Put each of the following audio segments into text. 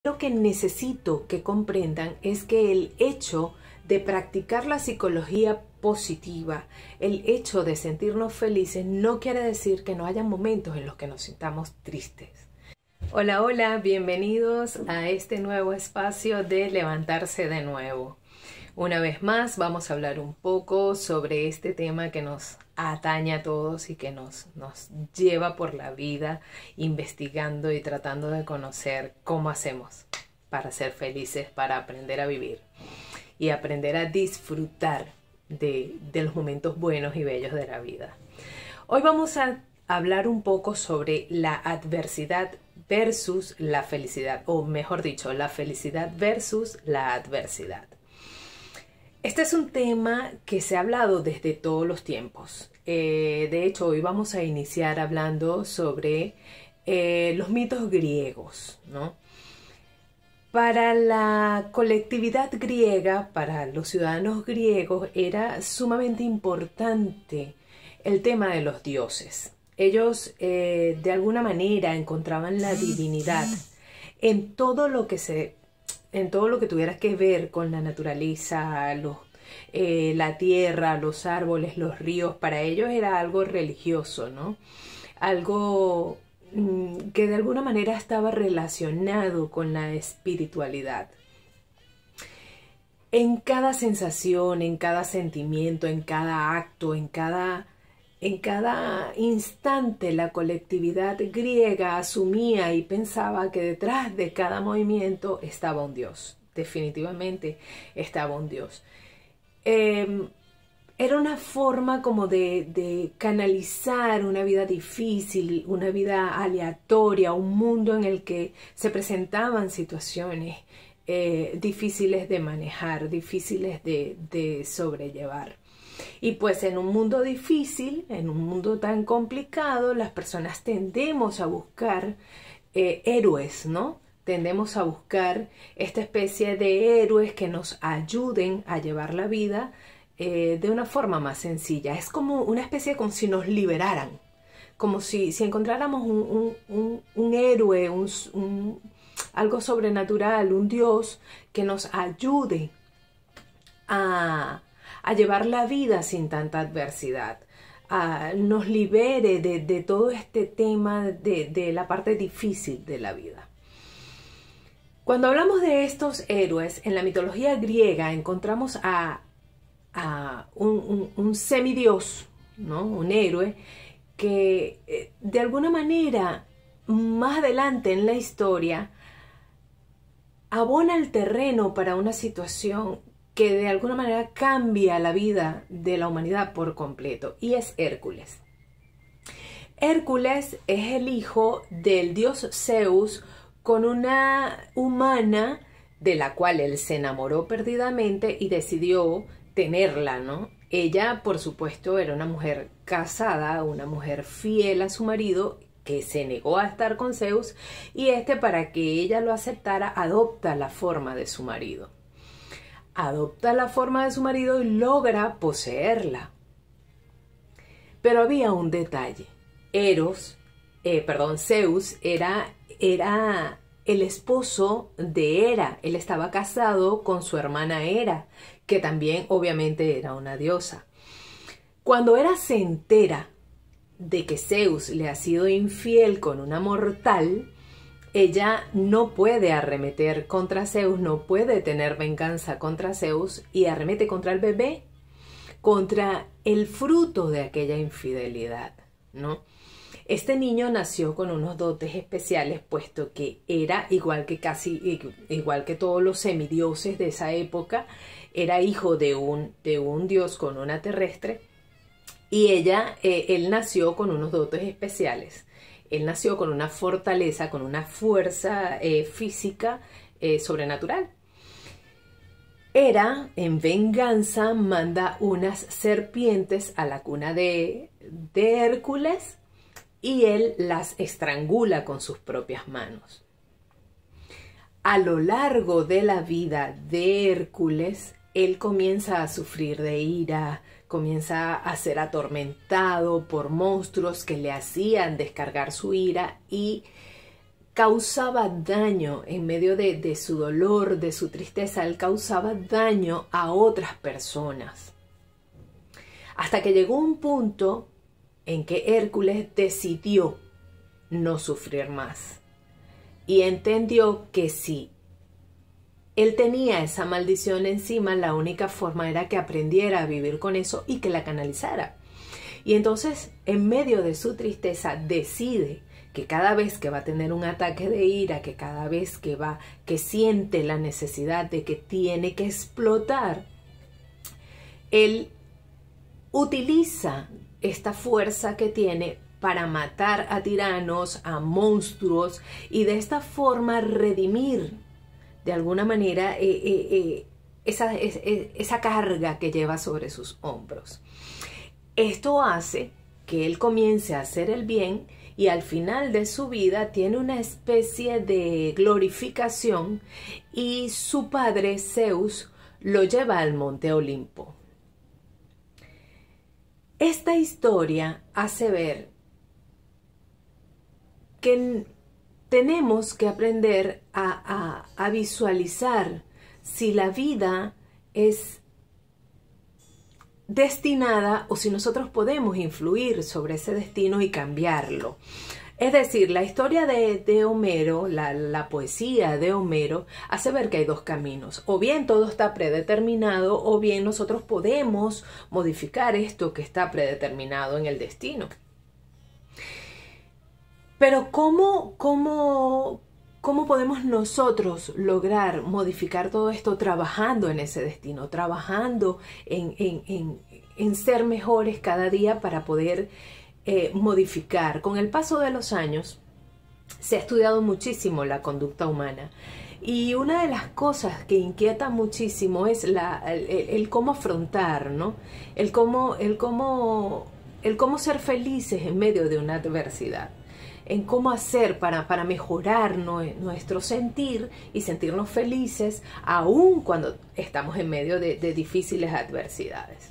Lo que necesito que comprendan es que el hecho de practicar la psicología positiva, el hecho de sentirnos felices, no quiere decir que no haya momentos en los que nos sintamos tristes. Hola, hola, bienvenidos a este nuevo espacio de Levantarse de Nuevo. Una vez más vamos a hablar un poco sobre este tema que nos atañe a todos y que nos lleva por la vida investigando y tratando de conocer cómo hacemos para ser felices, para aprender a vivir y aprender a disfrutar de los momentos buenos y bellos de la vida. Hoy vamos a hablar un poco sobre la adversidad versus la felicidad, o mejor dicho, la felicidad versus la adversidad. Este es un tema que se ha hablado desde todos los tiempos. De hecho, hoy vamos a iniciar hablando sobre los mitos griegos, ¿no? Para la colectividad griega, para los ciudadanos griegos, era sumamente importante el tema de los dioses. Ellos, de alguna manera, encontraban la divinidad en todo lo que tuviera que ver con la naturaleza, la tierra, los árboles, los ríos. Para ellos era algo religioso, ¿no? Algo que de alguna manera estaba relacionado con la espiritualidad. En cada sensación, en cada sentimiento, en cada acto, en cada instante, la colectividad griega asumía y pensaba que detrás de cada movimiento estaba un dios. Definitivamente estaba un dios. Era una forma como de canalizar una vida difícil, una vida aleatoria, un mundo en el que se presentaban situaciones difíciles de manejar, difíciles de sobrellevar. Y pues en un mundo difícil, en un mundo tan complicado, las personas tendemos a buscar héroes, ¿no? Tendemos a buscar esta especie de héroes que nos ayuden a llevar la vida de una forma más sencilla. Es como una especie como si nos liberaran, como si encontráramos un héroe, algo sobrenatural, un dios que nos ayude a llevar la vida sin tanta adversidad, nos libere de todo este tema de la parte difícil de la vida. Cuando hablamos de estos héroes, en la mitología griega encontramos a un semidios, ¿no? Un héroe que de alguna manera más adelante en la historia abona el terreno para una situación que de alguna manera cambia la vida de la humanidad por completo, y es Hércules. Hércules es el hijo del dios Zeus con una humana de la cual él se enamoró perdidamente y decidió tenerla, ¿no? Ella, por supuesto, era una mujer casada, una mujer fiel a su marido, que se negó a estar con Zeus, y para que ella lo aceptara, adopta la forma de su marido. Adopta la forma de su marido y logra poseerla. Pero había un detalle. Zeus era el esposo de Hera. Él estaba casado con su hermana Hera, que también obviamente era una diosa. Cuando Hera se entera de que Zeus le ha sido infiel con una mortal, ella no puede arremeter contra Zeus, no puede tener venganza contra Zeus, y arremete contra el bebé, contra el fruto de aquella infidelidad, ¿no? Este niño nació con unos dotes especiales, puesto que era igual que todos los semidioses de esa época, era hijo de un dios con una terrestre, y él nació con unos dotes especiales. Él nació con una fortaleza, con una fuerza física sobrenatural. Hera, en venganza, manda unas serpientes a la cuna de Hércules y él las estrangula con sus propias manos. A lo largo de la vida de Hércules, él comienza a sufrir de ira, comienza a ser atormentado por monstruos que le hacían descargar su ira, y causaba daño en medio de su dolor, de su tristeza. Él causaba daño a otras personas. Hasta que llegó un punto en que Hércules decidió no sufrir más. Y entendió que si él tenía esa maldición encima, la única forma era que aprendiera a vivir con eso y que la canalizara. Y entonces, en medio de su tristeza, decide que cada vez que va a tener un ataque de ira, que cada vez que siente la necesidad de que tiene que explotar, él utiliza esta fuerza que tiene para matar a tiranos, a monstruos, y de esta forma redimir de alguna manera esa carga que lleva sobre sus hombros. Esto hace que él comience a hacer el bien y al final de su vida tiene una especie de glorificación y su padre Zeus lo lleva al monte Olimpo. Esta historia hace ver que tenemos que aprender a visualizar si la vida es destinada o si nosotros podemos influir sobre ese destino y cambiarlo. Es decir, la historia de Homero, la poesía de Homero, hace ver que hay dos caminos. O bien todo está predeterminado, o bien nosotros podemos modificar esto que está predeterminado en el destino. Pero ¿cómo podemos nosotros lograr modificar todo esto trabajando en ese destino, trabajando en ser mejores cada día para poder modificar? Con el paso de los años se ha estudiado muchísimo la conducta humana y una de las cosas que inquieta muchísimo es el cómo afrontar, ¿no? El cómo ser felices en medio de una adversidad, en cómo hacer para mejorar nuestro sentir y sentirnos felices aun cuando estamos en medio de difíciles adversidades.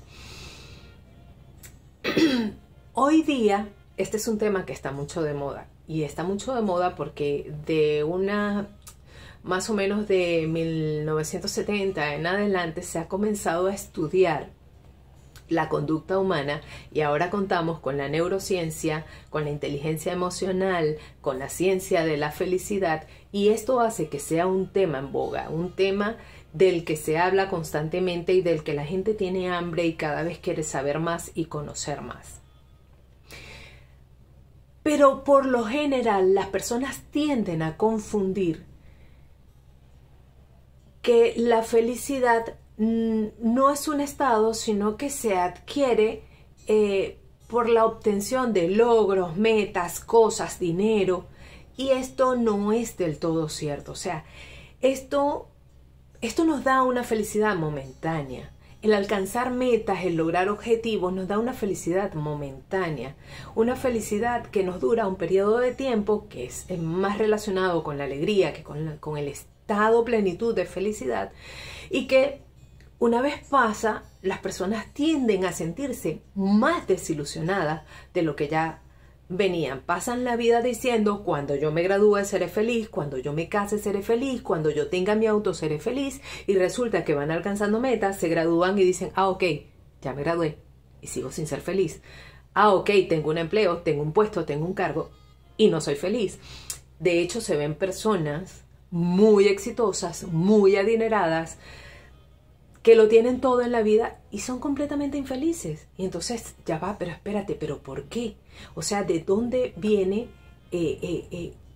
Hoy día este es un tema que está mucho de moda y está mucho de moda porque más o menos de 1970 en adelante se ha comenzado a estudiar la conducta humana y ahora contamos con la neurociencia, con la inteligencia emocional, con la ciencia de la felicidad y esto hace que sea un tema en boga, un tema del que se habla constantemente y del que la gente tiene hambre y cada vez quiere saber más y conocer más. Pero por lo general las personas tienden a confundir que la felicidad no es un estado, sino que se adquiere por la obtención de logros, metas, cosas, dinero. Y esto no es del todo cierto. O sea, esto nos da una felicidad momentánea. El alcanzar metas, el lograr objetivos nos da una felicidad momentánea. Una felicidad que nos dura un periodo de tiempo que es más relacionado con la alegría que con el estado plenitud de felicidad y que una vez pasa, las personas tienden a sentirse más desilusionadas de lo que ya venían. Pasan la vida diciendo, cuando yo me gradúe seré feliz, cuando yo me case seré feliz, cuando yo tenga mi auto seré feliz, y resulta que van alcanzando metas, se gradúan y dicen, ok, ya me gradué y sigo sin ser feliz. Ok, tengo un empleo, tengo un puesto, tengo un cargo y no soy feliz. De hecho, se ven personas muy exitosas, muy adineradas, que lo tienen todo en la vida y son completamente infelices. Y entonces, ya va, pero espérate, ¿pero por qué? O sea, ¿de dónde viene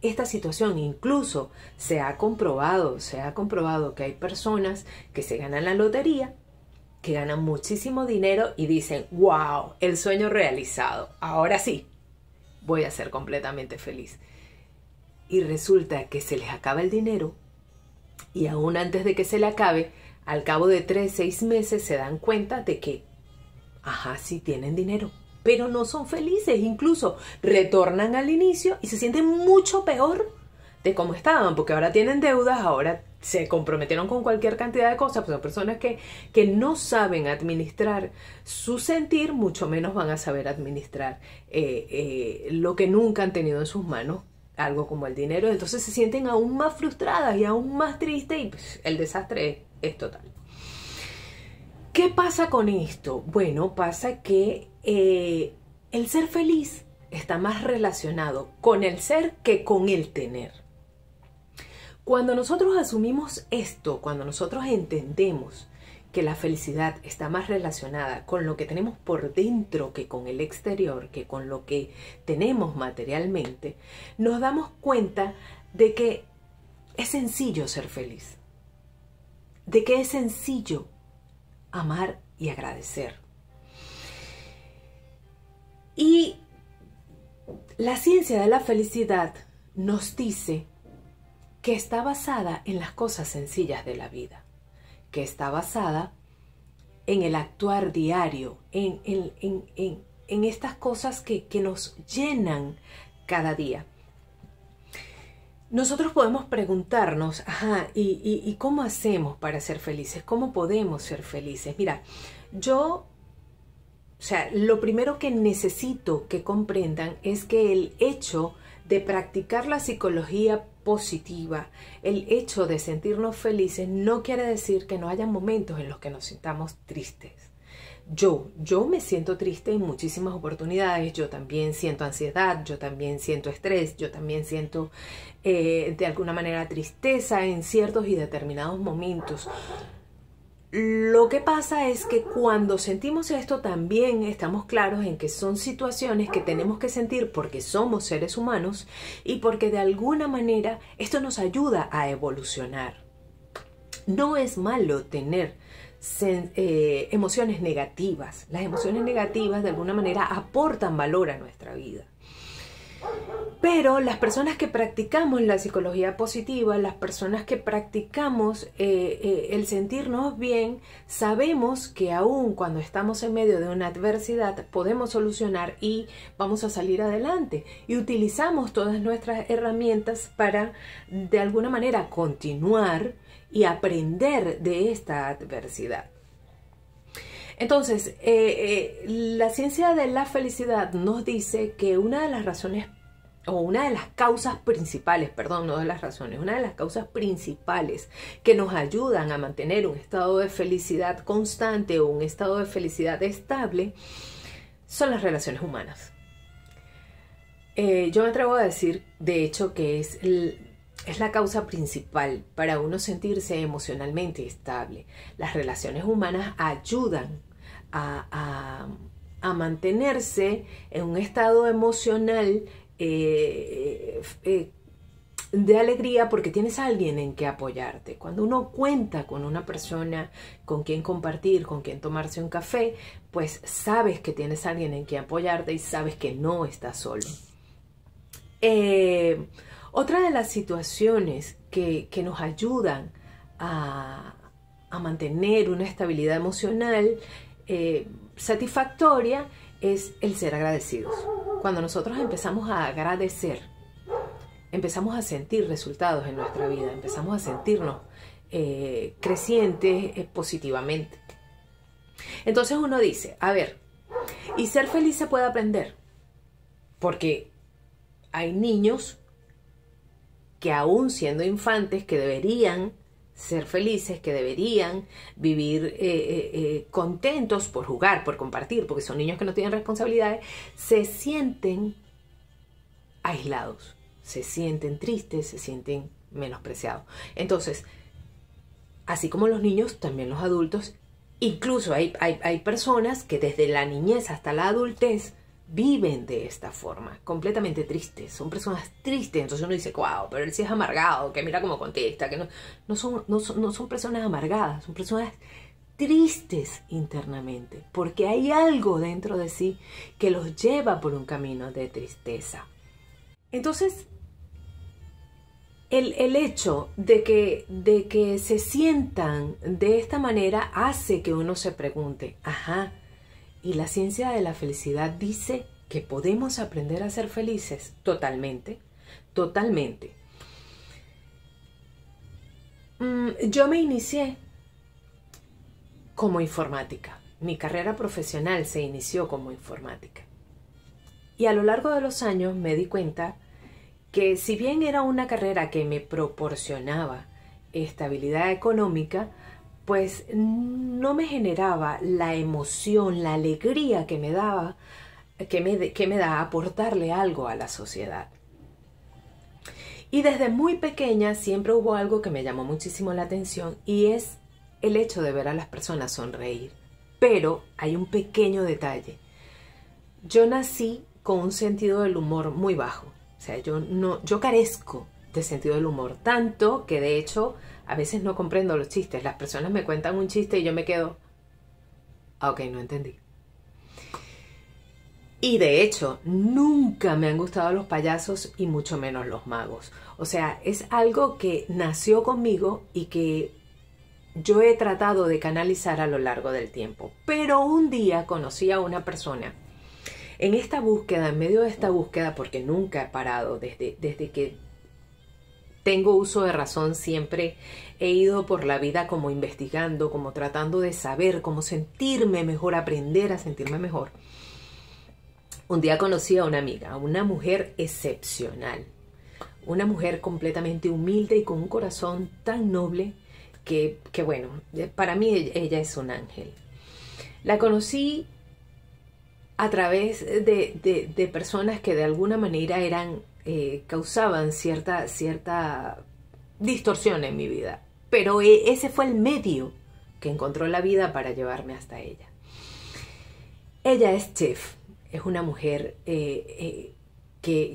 esta situación? Incluso se ha comprobado que hay personas que se ganan la lotería, que ganan muchísimo dinero y dicen, wow, el sueño realizado, ahora sí, voy a ser completamente feliz. Y resulta que se les acaba el dinero y aún antes de que se le acabe, al cabo de 3, 6 meses se dan cuenta de que, sí tienen dinero, pero no son felices. Incluso retornan al inicio y se sienten mucho peor de cómo estaban, porque ahora tienen deudas, ahora se comprometieron con cualquier cantidad de cosas. Pues son personas que no saben administrar su sentir, mucho menos van a saber administrar lo que nunca han tenido en sus manos, algo como el dinero, entonces se sienten aún más frustradas y aún más tristes y pues, el desastre es total. ¿Qué pasa con esto? Bueno, pasa que el ser feliz está más relacionado con el ser que con el tener. Cuando nosotros asumimos esto, cuando nosotros entendemos que la felicidad está más relacionada con lo que tenemos por dentro que con el exterior, que con lo que tenemos materialmente, nos damos cuenta de que es sencillo ser feliz, de que es sencillo amar y agradecer. Y la ciencia de la felicidad nos dice que está basada en las cosas sencillas de la vida, que está basada en el actuar diario, en estas cosas que nos llenan cada día. Nosotros podemos preguntarnos, ¿y cómo hacemos para ser felices? ¿Cómo podemos ser felices? Mira, lo primero que necesito que comprendan es que el hecho de practicar la psicología positiva, el hecho de sentirnos felices, no quiere decir que no haya momentos en los que nos sintamos tristes. Yo me siento triste en muchísimas oportunidades, yo también siento ansiedad, yo también siento estrés, yo también siento de alguna manera tristeza en ciertos y determinados momentos. Lo que pasa es que cuando sentimos esto también estamos claros en que son situaciones que tenemos que sentir porque somos seres humanos y porque de alguna manera esto nos ayuda a evolucionar. No es malo tener emociones negativas. Las emociones negativas de alguna manera aportan valor a nuestra vida. Pero las personas que practicamos la psicología positiva, las personas que practicamos el sentirnos bien, sabemos que aún cuando estamos en medio de una adversidad podemos solucionar y vamos a salir adelante. Y utilizamos todas nuestras herramientas para de alguna manera continuar y aprender de esta adversidad. Entonces, la ciencia de la felicidad nos dice que una de las razones, o una de las causas principales, una de las causas principales que nos ayudan a mantener un estado de felicidad constante o un estado de felicidad estable, son las relaciones humanas. Yo me atrevo a decir, de hecho, que es la causa principal para uno sentirse emocionalmente estable. Las relaciones humanas ayudan a mantenerse en un estado emocional de alegría porque tienes a alguien en que apoyarte. Cuando uno cuenta con una persona con quien compartir, con quien tomarse un café, pues sabes que tienes a alguien en quien apoyarte y sabes que no estás solo. Otra de las situaciones que nos ayudan a mantener una estabilidad emocional satisfactoria es el ser agradecidos. Cuando nosotros empezamos a agradecer, empezamos a sentir resultados en nuestra vida, empezamos a sentirnos crecientes positivamente. Entonces uno dice, a ver, ¿y ser feliz se puede aprender? Porque hay niños que aún siendo infantes que deberían ser felices, que deberían vivir contentos por jugar, por compartir, porque son niños que no tienen responsabilidades, se sienten aislados, se sienten tristes, se sienten menospreciados. Entonces, así como los niños, también los adultos, incluso hay personas que desde la niñez hasta la adultez viven de esta forma, completamente tristes, son personas tristes. Entonces uno dice, wow, pero él sí es amargado, que mira cómo contesta, que no son personas amargadas, son personas tristes internamente, porque hay algo dentro de sí que los lleva por un camino de tristeza. Entonces, el hecho de que se sientan de esta manera hace que uno se pregunte, ¿y la ciencia de la felicidad dice que podemos aprender a ser felices? Totalmente, totalmente. Yo me inicié como informática. Mi carrera profesional se inició como informática. Y a lo largo de los años me di cuenta que si bien era una carrera que me proporcionaba estabilidad económica, pues no me generaba la emoción, la alegría que me daba, que me da aportarle algo a la sociedad. Y desde muy pequeña siempre hubo algo que me llamó muchísimo la atención y es el hecho de ver a las personas sonreír. Pero hay un pequeño detalle. Yo nací con un sentido del humor muy bajo. O sea, yo carezco de sentido del humor. Tanto que de hecho a veces no comprendo los chistes. Las personas me cuentan un chiste y yo me quedo... Ah, ok, no entendí. Y de hecho, nunca me han gustado los payasos y mucho menos los magos. O sea, es algo que nació conmigo y que yo he tratado de canalizar a lo largo del tiempo. Pero un día conocí a una persona en esta búsqueda, en medio de esta búsqueda, porque nunca he parado desde que tengo uso de razón, siempre he ido por la vida como investigando, como tratando de saber, cómo sentirme mejor, aprender a sentirme mejor. Un día conocí a una amiga, a una mujer excepcional, una mujer completamente humilde y con un corazón tan noble que bueno, para mí ella es un ángel. La conocí a través de personas que de alguna manera causaban cierta distorsión en mi vida. Pero ese fue el medio que encontró la vida para llevarme hasta ella. Ella es chef, es una mujer que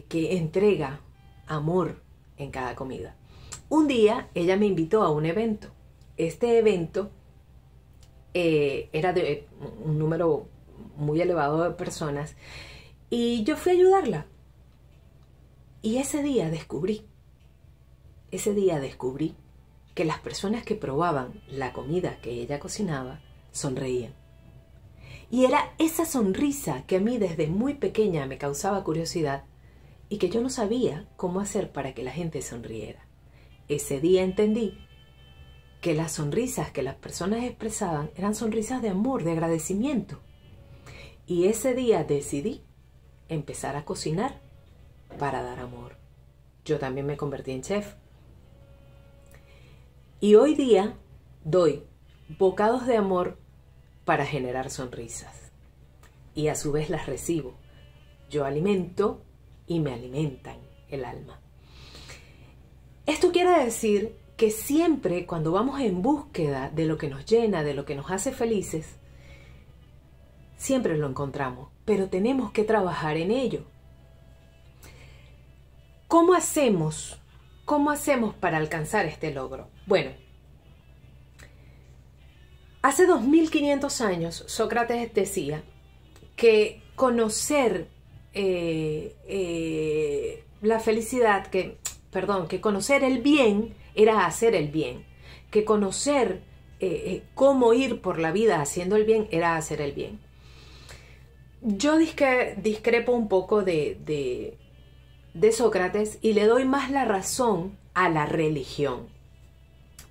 entrega amor en cada comida. Un día ella me invitó a un evento. Este evento era de un número muy elevado de personas y yo fui a ayudarla. Y ese día descubrí que las personas que probaban la comida que ella cocinaba sonreían. Y era esa sonrisa que a mí desde muy pequeña me causaba curiosidad y que yo no sabía cómo hacer para que la gente sonriera. Ese día entendí que las sonrisas que las personas expresaban eran sonrisas de amor, de agradecimiento. Y ese día decidí empezar a cocinar para dar amor. Yo también me convertí en chef. Y hoy día doy bocados de amor para generar sonrisas. Y a su vez las recibo. Yo alimento y me alimentan el alma. Esto quiere decir que siempre cuando vamos en búsqueda de lo que nos llena, de lo que nos hace felices, siempre lo encontramos, pero tenemos que trabajar en ello. ¿Cómo hacemos para alcanzar este logro? Bueno, hace 2500 años Sócrates decía que conocer la felicidad, que conocer el bien era hacer el bien, que conocer cómo ir por la vida haciendo el bien era hacer el bien. Yo discrepo un poco de Sócrates y le doy más la razón a la religión.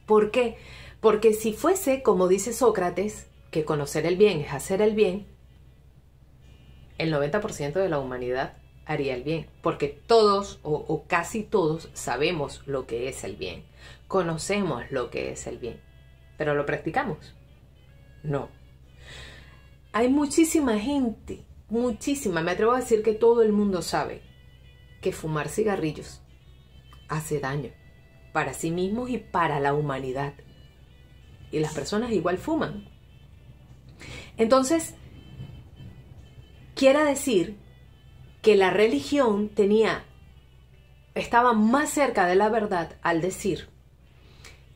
¿Por qué? Porque si fuese como dice Sócrates, que conocer el bien es hacer el bien, el 90% de la humanidad haría el bien, porque todos o casi todos sabemos lo que es el bien, conocemos lo que es el bien, pero ¿lo practicamos? No. Hay muchísima gente, me atrevo a decir que todo el mundo sabe que fumar cigarrillos hace daño para sí mismos y para la humanidad. Y las personas igual fuman. Entonces, quiere decir que la religión estaba más cerca de la verdad al decir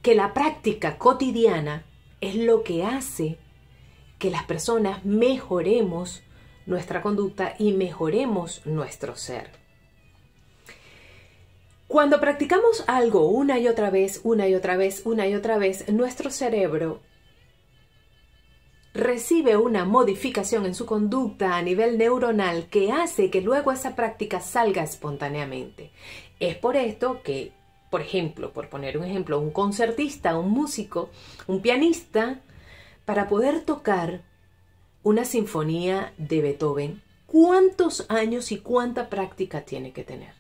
que la práctica cotidiana es lo que hace que las personas mejoremos nuestra conducta y mejoremos nuestro ser. Cuando practicamos algo una y otra vez, nuestro cerebro recibe una modificación en su conducta a nivel neuronal que hace que luego esa práctica salga espontáneamente. Es por esto que, por ejemplo, por poner un ejemplo, un concertista, un músico, un pianista, para poder tocar una sinfonía de Beethoven, ¿cuántos años y cuánta práctica tiene que tener?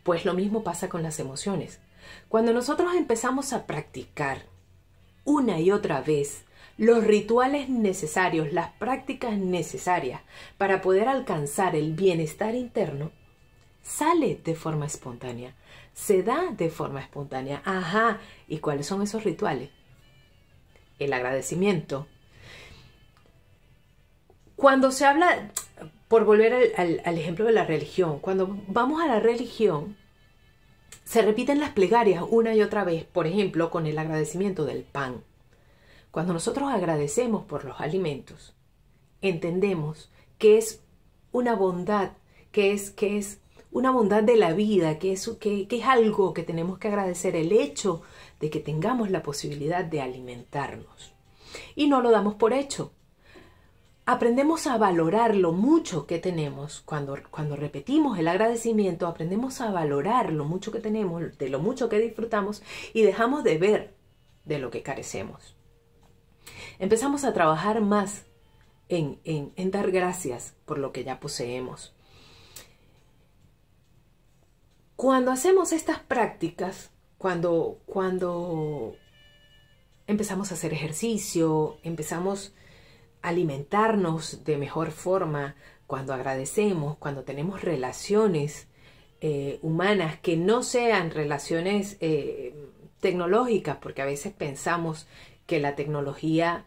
Pues lo mismo pasa con las emociones. Cuando nosotros empezamos a practicar una y otra vez los rituales necesarios, las prácticas necesarias para poder alcanzar el bienestar interno, sale de forma espontánea, se da de forma espontánea. Ajá, ¿y cuáles son esos rituales? El agradecimiento. Cuando se habla, por volver al ejemplo de la religión, cuando vamos a la religión, se repiten las plegarias una y otra vez, por ejemplo, con el agradecimiento del pan. Cuando nosotros agradecemos por los alimentos, entendemos que es una bondad, que es una bondad de la vida, que es algo que tenemos que agradecer, el hecho de que tengamos la posibilidad de alimentarnos. Y no lo damos por hecho. Aprendemos a valorar lo mucho que tenemos. Cuando repetimos el agradecimiento, aprendemos a valorar lo mucho que tenemos, de lo mucho que disfrutamos, y dejamos de ver de lo que carecemos. Empezamos a trabajar más en dar gracias por lo que ya poseemos. Cuando hacemos estas prácticas, cuando empezamos a hacer ejercicio, empezamos alimentarnos de mejor forma, cuando agradecemos, cuando tenemos relaciones humanas que no sean relaciones tecnológicas, porque a veces pensamos que la tecnología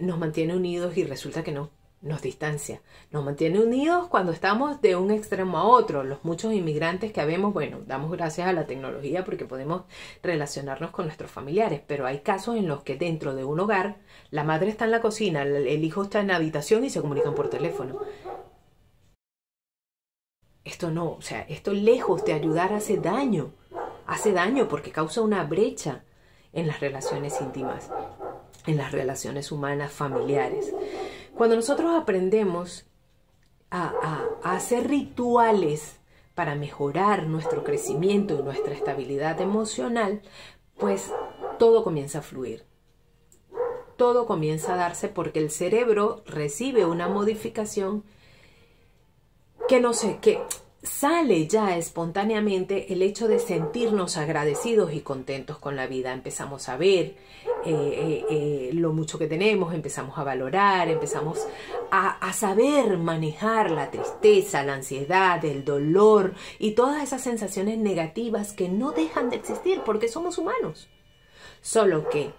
nos mantiene unidos y resulta que no, nos distancia. Nos mantiene unidos cuando estamos de un extremo a otro. Los muchos inmigrantes que habemos, bueno, damos gracias a la tecnología porque podemos relacionarnos con nuestros familiares, pero hay casos en los que dentro de un hogar la madre está en la cocina, el hijo está en la habitación y se comunican por teléfono. Esto no, o sea, esto lejos de ayudar hace daño porque causa una brecha en las relaciones íntimas, en las relaciones humanas familiares. Cuando nosotros aprendemos a hacer rituales para mejorar nuestro crecimiento y nuestra estabilidad emocional, pues todo comienza a fluir. Todo comienza a darse porque el cerebro recibe una modificación que sale ya espontáneamente el hecho de sentirnos agradecidos y contentos con la vida. Empezamos a ver lo mucho que tenemos, empezamos a valorar, empezamos a saber manejar la tristeza, la ansiedad, el dolor y todas esas sensaciones negativas que no dejan de existir porque somos humanos. Solo que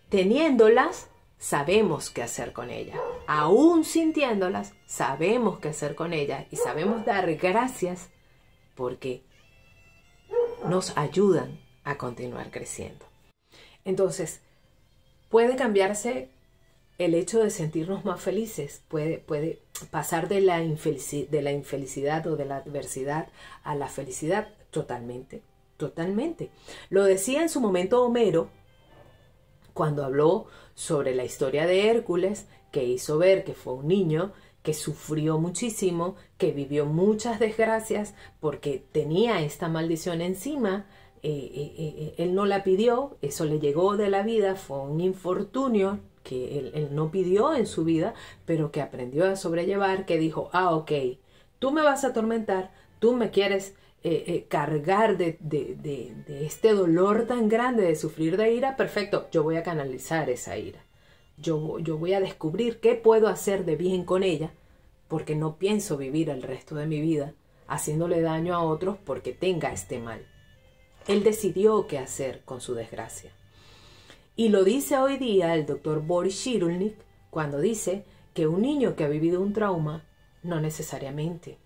teniéndolas, sabemos qué hacer con ellas. Aún sintiéndolas, sabemos qué hacer con ellas y sabemos dar gracias porque nos ayudan a continuar creciendo. Entonces, puede cambiarse el hecho de sentirnos más felices, puede pasar de la infelicidad o de la adversidad a la felicidad totalmente, totalmente. Lo decía en su momento Homero cuando habló sobre la historia de Hércules, que hizo ver que fue un niño que sufrió muchísimo, que vivió muchas desgracias porque tenía esta maldición encima. Él no la pidió, eso le llegó de la vida, fue un infortunio que él no pidió en su vida, pero que aprendió a sobrellevar, que dijo, ok, tú me vas a atormentar, tú me quieres cargar de este dolor tan grande de sufrir de ira, perfecto, yo voy a canalizar esa ira. Yo voy a descubrir qué puedo hacer de bien con ella, porque no pienso vivir el resto de mi vida haciéndole daño a otros porque tenga este mal. Él decidió qué hacer con su desgracia. Y lo dice hoy día el doctor Boris Cyrulnik cuando dice que un niño que ha vivido un trauma no necesariamente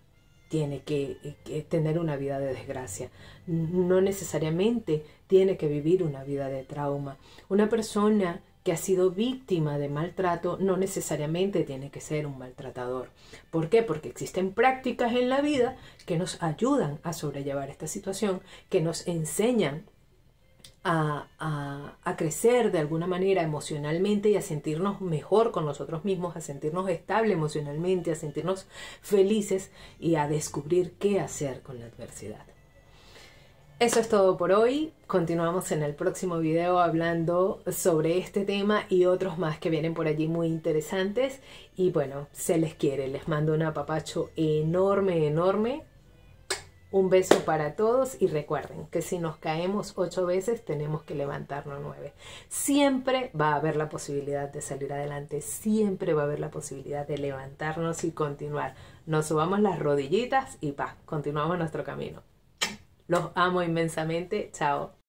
tiene que tener una vida de desgracia, no necesariamente tiene que vivir una vida de trauma. Una persona que ha sido víctima de maltrato no necesariamente tiene que ser un maltratador. ¿Por qué? Porque existen prácticas en la vida que nos ayudan a sobrellevar esta situación, que nos enseñan a crecer de alguna manera emocionalmente y a sentirnos mejor con nosotros mismos, a sentirnos estables emocionalmente, a sentirnos felices y a descubrir qué hacer con la adversidad. Eso es todo por hoy. Continuamos en el próximo video hablando sobre este tema y otros más que vienen por allí muy interesantes. Y bueno, se les quiere. Les mando un apapacho enorme, enorme. Un beso para todos y recuerden que si nos caemos 8 veces tenemos que levantarnos 9. Siempre va a haber la posibilidad de salir adelante, siempre va a haber la posibilidad de levantarnos y continuar. Nos subamos las rodillitas y continuamos nuestro camino. Los amo inmensamente. Chao.